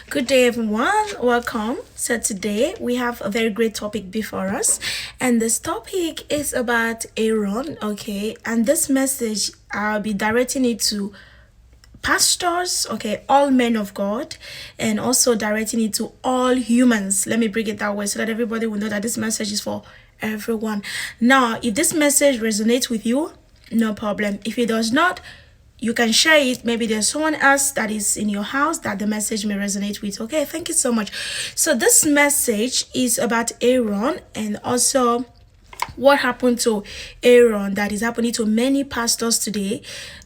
Good day, everyone. Welcome. So, today we have a very great topic before us, and this topic is about Aaron. Okay, and this message I'll be directing it to pastors, okay, all men of God, and also directing it to all humans. Let me bring it that way so that everybody will know that this message is for everyone. Now, if this message resonates with you, no problem. If it does not, you can share it. Maybe there's someone else that is in your house that the message may resonate with. Okay, thank you so much. So this message is about Aaron, and also what happened to Aaron that is happening to many pastors today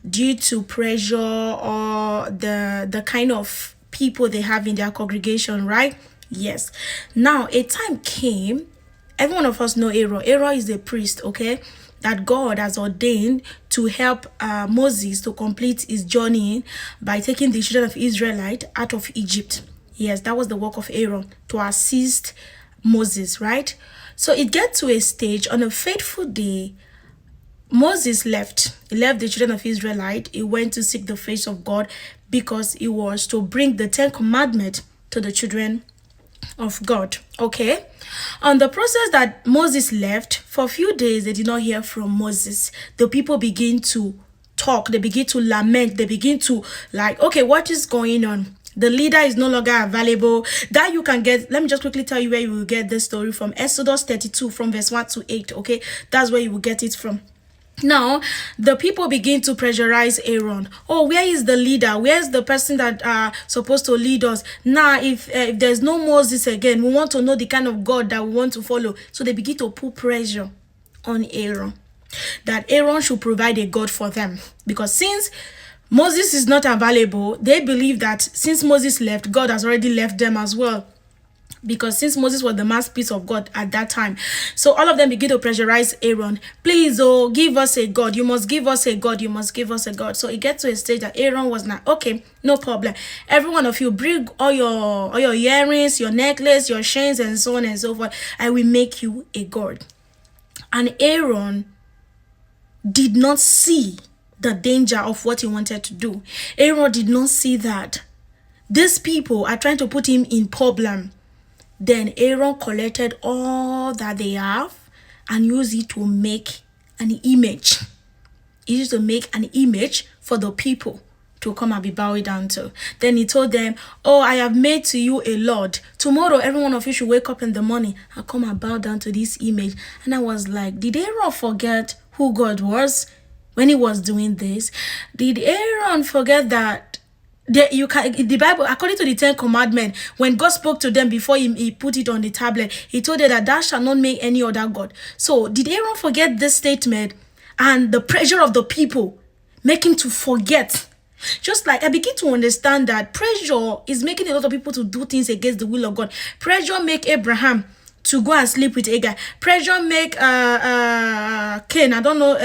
due to pressure or the kind of people they have in their congregation, right? Yes. Now a time came, every one of us know Aaron. Aaron is a priest, okay, that God has ordained to help Moses to complete his journey by taking the children of Israelite out of Egypt. Yes, that was the work of Aaron, to assist Moses, right? So it gets to a stage on a fateful day, Moses left. He left the children of Israelite. He went to seek the face of God because he was to bring the 10 Commandments to the children of God. Okay. On the process that Moses left, for a few days they did not hear from Moses. The people begin to talk, they begin to lament, they begin to okay, what is going on? The leader is no longer available. That you can get, let me just quickly tell you where you will get this story from. Exodus 32 from verse 1 to 8. Okay, that's where you will get it from. Now, the people begin to pressurize Aaron. Oh, where is the leader? Where's the person that supposed to lead us? Now, if there's no Moses again, we want to know the kind of God that we want to follow. So they begin to put pressure on Aaron, that Aaron should provide a God for them. Because since Moses is not available, they believe that since Moses left, God has already left them as well. Because since Moses was the masterpiece of God at that time, so all of them begin to pressurize Aaron. Please, give us a God. You must give us a God. You must give us a God. So it gets to a stage that Aaron was like, okay, no problem. Every one of you bring all your earrings, your necklace, your chains, and so on and so forth. I will make you a God. And Aaron did not see the danger of what he wanted to do. Aaron did not see that these people are trying to put him in problem. Then Aaron collected all that they have and used it to make an image. He used to make an image for the people to come and be bowed down to. Then he told them, oh, I have made to you a Lord. Tomorrow, every one of you should wake up in the morning and come and bow down to this image. And I was like, did Aaron forget who God was when he was doing this? Did Aaron forget that the Bible, according to the 10 Commandments, when God spoke to them before he put it on the tablet, he told them that thou shalt not make any other God. So did Aaron forget this statement? And the pressure of the people make him to forget. Just like I begin to understand that pressure is making a lot of people to do things against the will of God. Pressure make Abraham to go and sleep with Agar. Pressure make Cain, I don't know,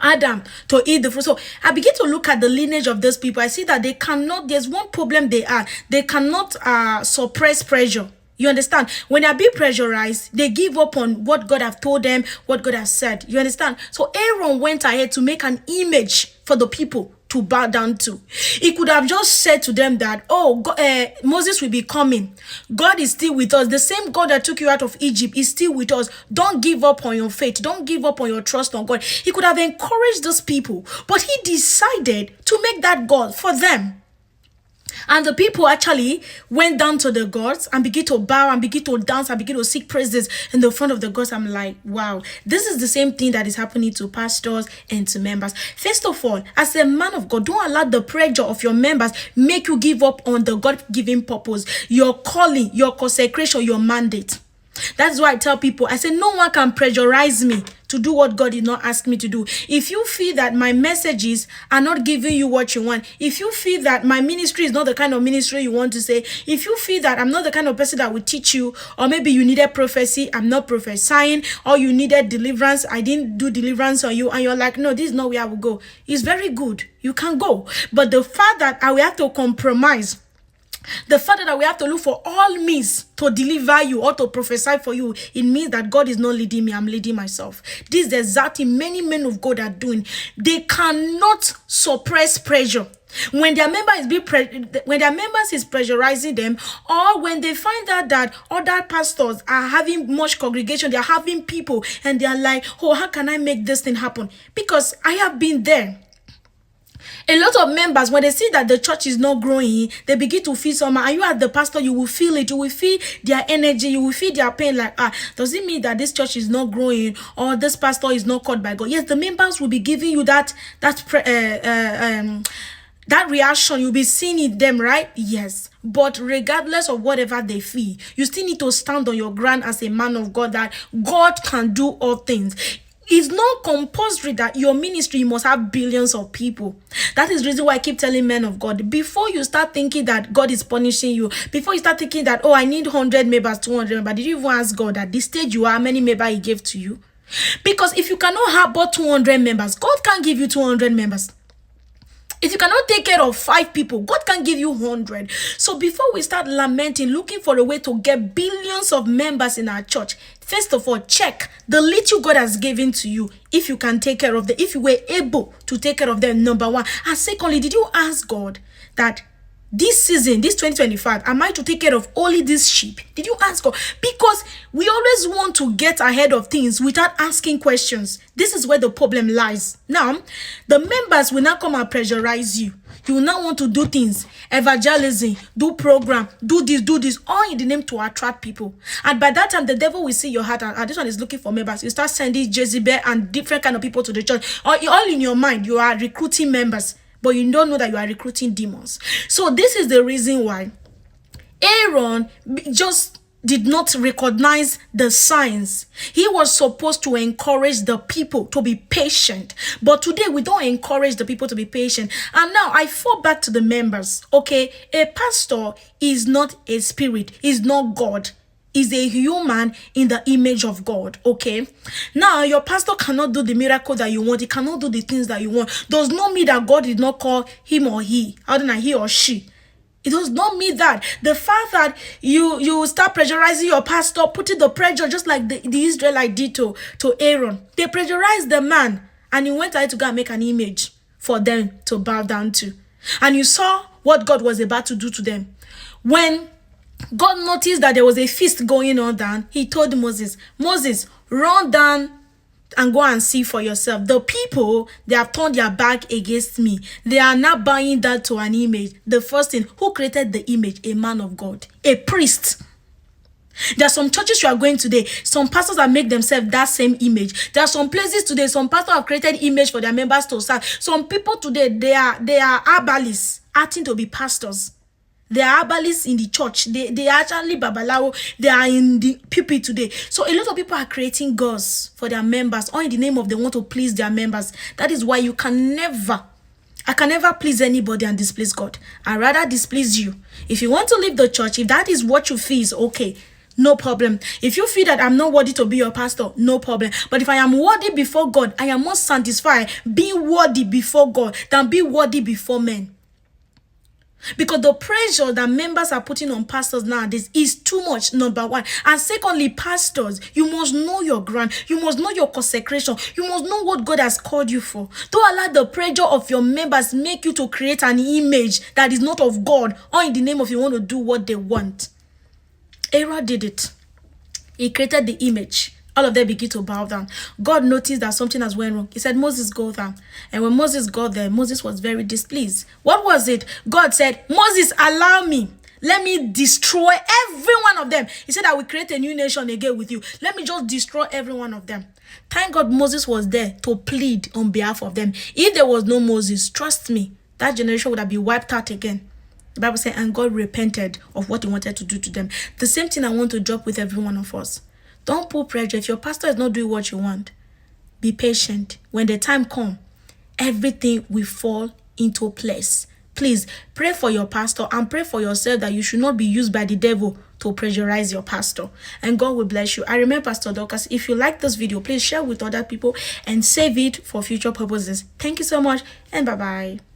Adam to eat the fruit. So I begin to look at the lineage of those people. I see that they cannot, there's one problem they cannot suppress pressure. You understand? When they be pressurized, they give up on what God have told them, what God has said. You understand? So Aaron went ahead to make an image for the people to bow down to. He could have just said to them that, oh, God, Moses will be coming. God is still with us. The same God that took you out of Egypt is still with us. Don't give up on your faith. Don't give up on your trust on God. He could have encouraged those people, but he decided to make that God for them. And the people actually went down to the gods and began to bow and begin to dance and begin to seek praises in the front of the gods. I'm like, wow, this is the same thing that is happening to pastors and to members. First of all, as a man of God, don't allow the pressure of your members make you give up on the God-given purpose, your calling, your consecration, your mandate. That's why I tell people, I say, no one can pressurize me to do what God did not ask me to do. If you feel that my messages are not giving you what you want, if you feel that my ministry is not the kind of ministry you want to say, if you feel that I'm not the kind of person that will teach you, or maybe you needed prophecy, I'm not prophesying, or you needed deliverance, I didn't do deliverance on you, and you're like, no, this is not where I will go. It's very good. You can go. But the fact that I will have to compromise The fact that we have to look for all means to deliver you or to prophesy for you, it means that God is not leading me, I'm leading myself. This is exactly many men of God are doing. They cannot suppress pressure. When their members is pressurizing them, or when they find out that other pastors are having much congregation, they are having people, and they are like, oh, how can I make this thing happen? Because I have been there. A lot of members, when they see that the church is not growing, they begin to feel somehow. And you as the pastor, you will feel it. You will feel their energy. You will feel their pain. Like, does it mean that this church is not growing, or this pastor is not called by God? Yes, the members will be giving you that reaction. You'll be seeing it them, right? Yes. But regardless of whatever they feel, you still need to stand on your ground as a man of God, that God can do all things. It's not compulsory that your ministry must have billions of people. That is the reason why I keep telling men of God, before you start thinking that God is punishing you, before you start thinking that, oh, I need 100 members, 200 members, did you even ask God at this stage you are, how many members he gave to you? Because if you cannot have but 200 members, God can't give you 200 members. If you cannot take care of 5 people, God can give you 100. So before we start lamenting, looking for a way to get billions of members in our church, first of all, check the little God has given to you. If you can take care of them, if you were able to take care of them, number one. And secondly, did you ask God that this season, this 2025, am I to take care of only this sheep? Did you ask God? Because we always want to get ahead of things without asking questions. This is where the problem lies. Now, the members will now come and pressurize you. You will now want to do things, evangelism, do program, do this, all in the name to attract people. And by that time, the devil will see your heart, and this one is looking for members. You start sending Jezebel and different kind of people to the church. Or all in your mind, you are recruiting members, but you don't know that you are recruiting demons. So this is the reason why Aaron just did not recognize the signs. He was supposed to encourage the people to be patient. But today, we don't encourage the people to be patient. And now, I fall back to the members. Okay, a pastor is not a spirit. Is not God. Is a human in the image of God. Okay, now your pastor cannot do the miracle that you want. He cannot do the things that you want. Does not mean that God did not call him or he, other than he or she. It does not mean that. The fact that you start pressurizing your pastor, putting the pressure, just like the Israelite did to Aaron. They pressurized the man, and he went ahead to go and make an image for them to bow down to. And you saw what God was about to do to them. When God noticed that there was a feast going on down, he told Moses, run down and go and see for yourself. The people, they have turned their back against me. They are not buying that to an image. The first thing, who created the image? A man of God, a priest. There are some churches you are going today. Some pastors have made themselves that same image. There are some places today, some pastors have created image for their members to serve. Some people today, they are herbalists acting to be pastors. They are herbalists in the church. They are actually babalawo. They are in the pulpit today. So a lot of people are creating gods for their members, or in the name of they want to please their members. That is why I can never please anybody and displease God. I rather displease you. If you want to leave the church, if that is what you feel is okay, no problem. If you feel that I'm not worthy to be your pastor, no problem. But if I am worthy before God, I am more satisfied being worthy before God than being worthy before men. Because the pressure that members are putting on pastors nowadays is too much, number one. And secondly, pastors, you must know your ground. You must know your consecration. You must know what God has called you for. Don't allow the pressure of your members make you to create an image that is not of God, or in the name of you want to do what they want. Aaron did it. He created the image. All of them begin to bow down. God noticed that something has went wrong. He said, Moses, go down. And when Moses got there, Moses was very displeased. What was it? God said, Moses, allow me. Let me destroy every one of them. He said, I will create a new nation again with you. Let me just destroy every one of them. Thank God Moses was there to plead on behalf of them. If there was no Moses, trust me, that generation would have been wiped out again. The Bible said, and God repented of what he wanted to do to them. The same thing I want to drop with every one of us. Don't put pressure. If your pastor is not doing what you want, be patient. When the time comes, everything will fall into place. Please pray for your pastor and pray for yourself that you should not be used by the devil to pressurize your pastor. And God will bless you. I remember Pastor Dorcas. If you like this video, please share with other people and save it for future purposes. Thank you so much, and bye-bye.